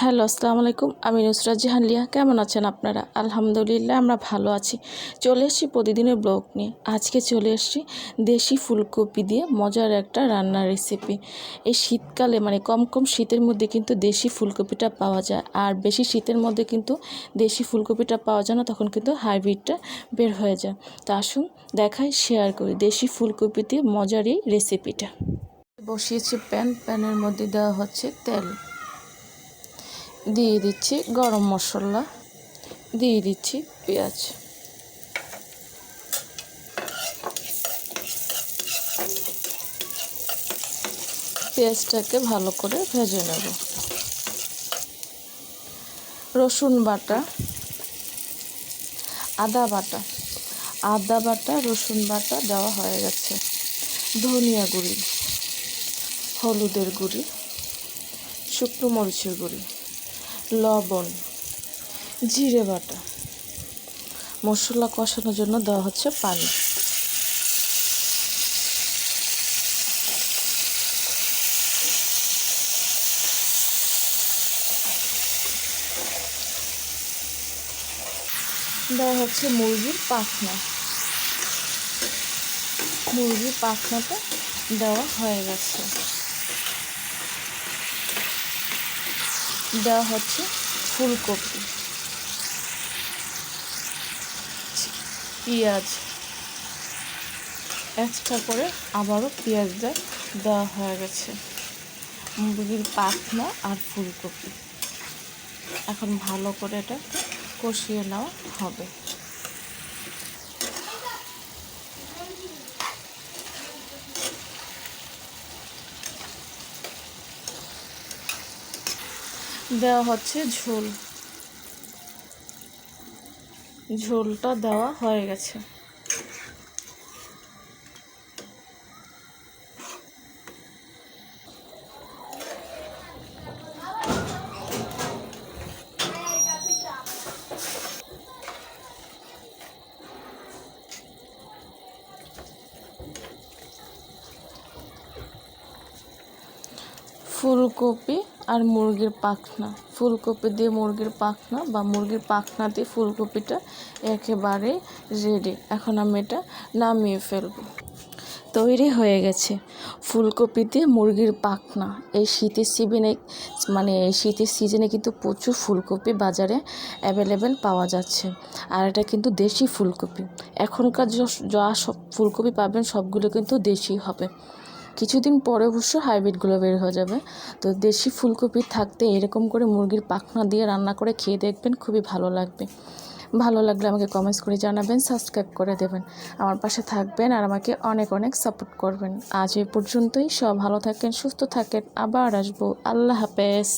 Hello, আসসালামু আলাইকুম। আমি নুসরাত জাহান লিয়া। কেমন আছেন আপনারা? আলহামদুলিল্লাহ আমরা ভালো আছি। চলে এসেছি প্রতিদিনের ব্লগ নিয়ে। আজকে চলে এসেছি দেশি ফুলকপি দিয়ে মজার একটা রান্নার রেসিপি। এই শীতকালে কম কম শীতের মধ্যে কিন্তু দেশি ফুলকপিটা পাওয়া যায়। আর বেশি শীতের মধ্যে কিন্তু দেশি ফুলকপিটা পাওয়া যায় না, তখন কিন্তু হাইব্রিডটা বের হয়ে যায়। তা আসুন দেখাই, শেয়ার করি দেশি ফুলকপি দিয়ে মজার এই রেসিপিটা। বসিয়েছি প্যানের মধ্যে দেওয়া হচ্ছে তেল, দিয়ে দিচ্ছি গরম মশলা, দিয়ে দিচ্ছি পেঁয়াজ। পেঁয়াজটাকে ভালো করে ভেজে নেব। রসুন বাটা, আদা বাটা, রসুন বাটা দেওয়া হয়ে গেছে। ধনিয়া গুঁড়ি, হলুদের গুঁড়ি, শুকনো মরিচের গুঁড়ি, লবণ, জিরে বাটা। মশলা কষানোর জন্য দেওয়া হচ্ছে পানি। দেওয়া হচ্ছে মুরগির পাখনাটা দেওয়া হয়ে গেছে। দেওয়া হচ্ছে ফুলকপি, পেঁয়াজ, এক্সট্রা করে আবারও পেঁয়াজ দেওয়া হয়ে গেছে। মুরগির পাখনা আর ফুলকপি এখন ভালো করে এটা কষিয়ে নেওয়া হবে। দেওয়া হচ্ছে ঝোলটা দেওয়া হয়ে গেছে। ফুলকপি আর মুরগির পাখনা, ফুলকপি দিয়ে মুরগির পাখনা বা মুরগির পাখনা দিয়ে ফুলকপিটা একেবারে রেডি। এখন আমি এটা নামিয়ে ফেলবো। তৈরি হয়ে গেছে ফুলকপি দিয়ে মুরগির পাখনা। এই শীতের সিজনে কিন্তু প্রচুর ফুলকপি বাজারে অ্যাভেলেবেল পাওয়া যাচ্ছে। আর এটা কিন্তু দেশি ফুলকপি। এখনকার যা সব ফুলকপি পাবেন সবগুলো কিন্তু দেশি হবে। কিছুদিন পরে অবশ্য হাইব্রিডগুলো বের হয়ে যাবে। তো দেশি ফুলকপি থাকতে এরকম করে মুরগির পাখনা দিয়ে রান্না করে খেয়ে দেখবেন, খুবই ভালো লাগবে। ভালো লাগলে আমাকে কমেন্টস করে জানাবেন, সাবস্ক্রাইব করে দেবেন, আমার পাশে থাকবেন আর আমাকে অনেক অনেক সাপোর্ট করবেন। আজ এই পর্যন্তই। সব ভালো থাকেন, সুস্থ থাকেন, আবার আসবো। আল্লাহ হাফেজ।